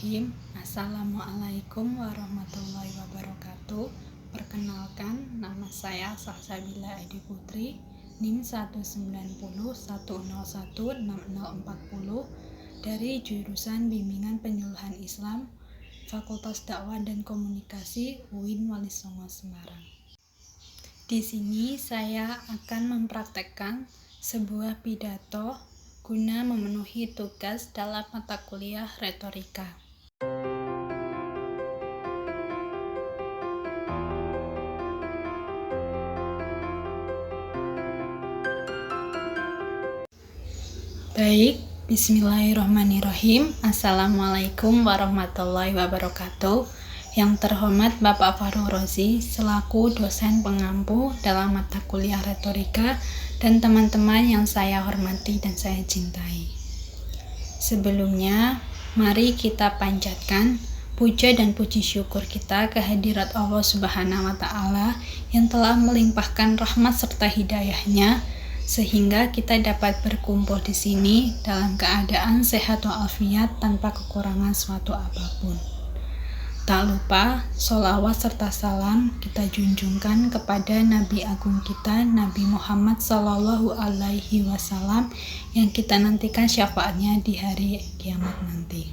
Bismillahirrahmanirrahim. Assalamualaikum warahmatullahi wabarakatuh. Perkenalkan, nama saya Salsabila Edi Putri, NIM 19010160040 dari jurusan Bimbingan Penyuluhan Islam, Fakultas Dakwah dan Komunikasi UIN Wali Songo Semarang. Di sini saya akan mempraktekkan sebuah pidato guna memenuhi tugas dalam mata kuliah retorika. Baik, bismillahirrahmanirrahim. Assalamualaikum warahmatullahi wabarakatuh. Yang terhormat Bapak Farul Rozi selaku dosen pengampu dalam mata kuliah retorika dan teman-teman yang saya hormati dan saya cintai. Sebelumnya, mari kita panjatkan puja dan puji syukur kita kehadirat Allah Subhanahu wa Ta'ala yang telah melimpahkan rahmat serta hidayahnya sehingga kita dapat berkumpul di sini dalam keadaan sehat walafiat tanpa kekurangan suatu apapun. Tak lupa, sholawat serta salam kita junjungkan kepada Nabi Agung kita, Nabi Muhammad Sallallahu Alaihi Wasallam, yang kita nantikan syafaatnya di hari kiamat nanti.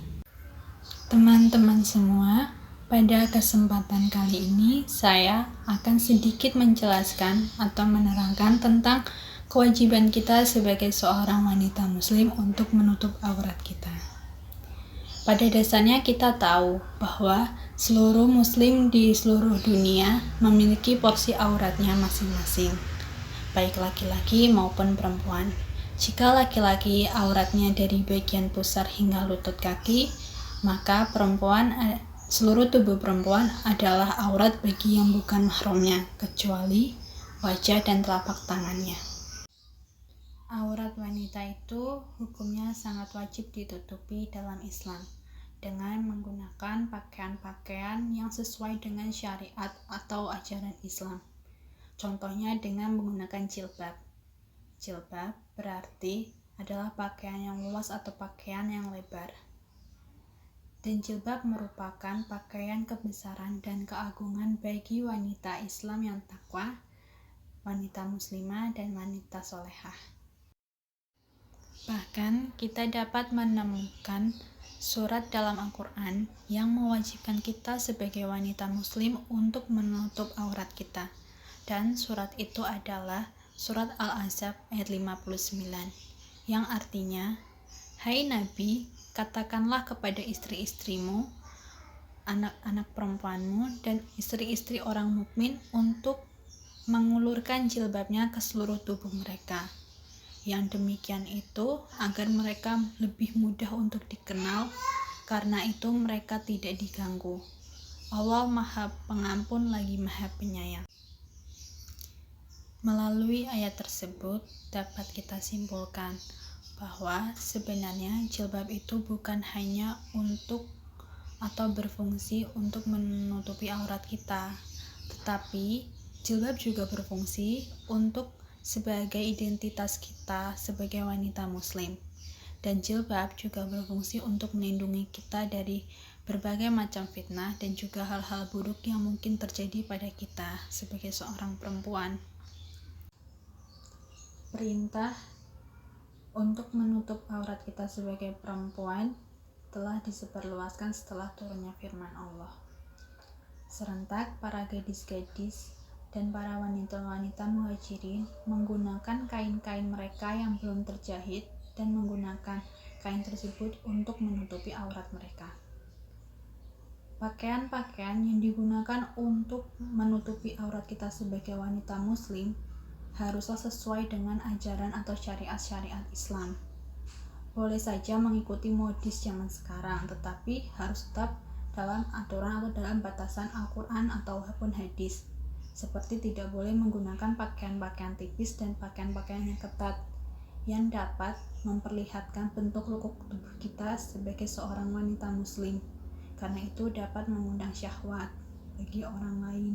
Teman-teman semua, pada kesempatan kali ini saya akan sedikit menjelaskan atau menerangkan tentang kewajiban kita sebagai seorang wanita muslim untuk menutup aurat kita. Pada dasarnya kita tahu bahwa seluruh muslim di seluruh dunia memiliki porsi auratnya masing-masing, baik laki-laki maupun perempuan. Jika laki-laki auratnya dari bagian pusar hingga lutut kaki, maka seluruh tubuh perempuan adalah aurat bagi yang bukan mahramnya, kecuali wajah dan telapak tangannya. Aurat wanita itu hukumnya sangat wajib ditutupi dalam Islam dengan menggunakan pakaian-pakaian yang sesuai dengan syariat atau ajaran Islam. Contohnya dengan menggunakan jilbab. Jilbab berarti adalah pakaian yang luas atau pakaian yang lebar. Dan jilbab merupakan pakaian kebesaran dan keagungan bagi wanita Islam yang takwa, wanita muslimah, dan wanita solehah. Bahkan kita dapat menemukan surat dalam Al-Quran yang mewajibkan kita sebagai wanita muslim untuk menutup aurat kita. Dan surat itu adalah surat Al-Ahzab ayat 59 yang artinya, "Hai Nabi, katakanlah kepada istri-istrimu, anak-anak perempuanmu, dan istri-istri orang mukmin untuk mengulurkan jilbabnya ke seluruh tubuh mereka. Yang demikian itu agar mereka lebih mudah untuk dikenal, karena itu mereka tidak diganggu. Allah Maha Pengampun lagi Maha Penyayang." Melalui ayat tersebut dapat kita simpulkan bahwa sebenarnya jilbab itu bukan hanya untuk atau berfungsi untuk menutupi aurat kita, tetapi jilbab juga berfungsi untuk sebagai identitas kita sebagai wanita muslim. Dan jilbab juga berfungsi untuk melindungi kita dari berbagai macam fitnah dan juga hal-hal buruk yang mungkin terjadi pada kita sebagai seorang perempuan. Perintah untuk menutup aurat kita sebagai perempuan telah disebarluaskan setelah turunnya firman Allah. Serentak para gadis-gadis dan para wanita-wanita muhajirin menggunakan kain-kain mereka yang belum terjahit dan menggunakan kain tersebut untuk menutupi aurat mereka. Pakaian-pakaian yang digunakan untuk menutupi aurat kita sebagai wanita muslim haruslah sesuai dengan ajaran atau syariat-syariat Islam. Boleh saja mengikuti modis zaman sekarang, tetapi harus tetap dalam aturan atau dalam batasan Al-Quran ataupun hadis. Seperti tidak boleh menggunakan pakaian-pakaian tipis dan pakaian-pakaian yang ketat yang dapat memperlihatkan bentuk lekuk tubuh kita sebagai seorang wanita muslim, karena itu dapat mengundang syahwat bagi orang lain.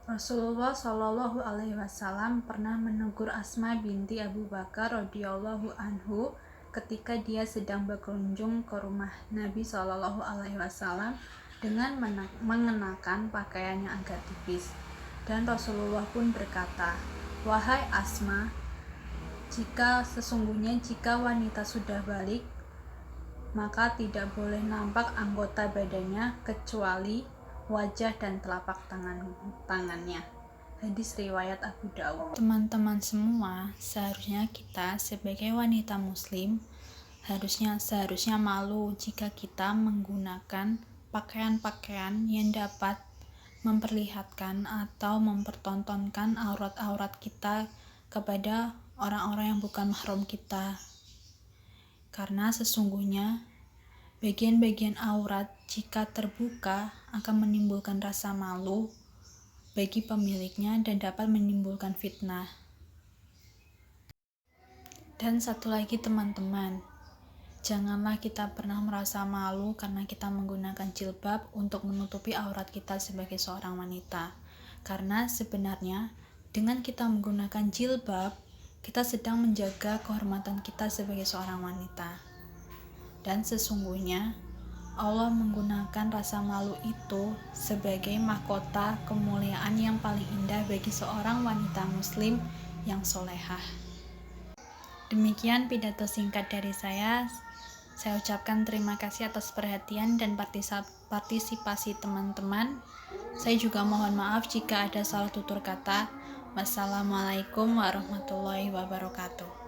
Rasulullah Shallallahu Alaihi Wasallam pernah menegur Asma binti Abu Bakar radhiyallahu anhu ketika dia sedang berkunjung ke rumah Nabi Shallallahu Alaihi Wasallam dengan mengenakan pakaian yang agak tipis. Dan Rasulullah pun berkata, "Wahai Asma, sesungguhnya jika wanita sudah balik, maka tidak boleh nampak anggota badannya kecuali wajah dan telapak tangannya." Hadis riwayat Abu Daud. Teman-teman semua, seharusnya kita sebagai wanita muslim seharusnya malu jika kita menggunakan pakaian-pakaian yang dapat memperlihatkan atau mempertontonkan aurat-aurat kita kepada orang-orang yang bukan mahram kita. Karena sesungguhnya bagian-bagian aurat jika terbuka akan menimbulkan rasa malu bagi pemiliknya dan dapat menimbulkan fitnah. Dan satu lagi teman-teman, janganlah kita pernah merasa malu karena kita menggunakan jilbab untuk menutupi aurat kita sebagai seorang wanita. Karena sebenarnya dengan kita menggunakan jilbab, kita sedang menjaga kehormatan kita sebagai seorang wanita. Dan sesungguhnya Allah menggunakan rasa malu itu sebagai mahkota kemuliaan yang paling indah bagi seorang wanita muslim yang solehah. Demikian pidato singkat dari saya. Saya ucapkan terima kasih atas perhatian dan partisipasi teman-teman. Saya juga mohon maaf jika ada salah tutur kata. Wassalamualaikum warahmatullahi wabarakatuh.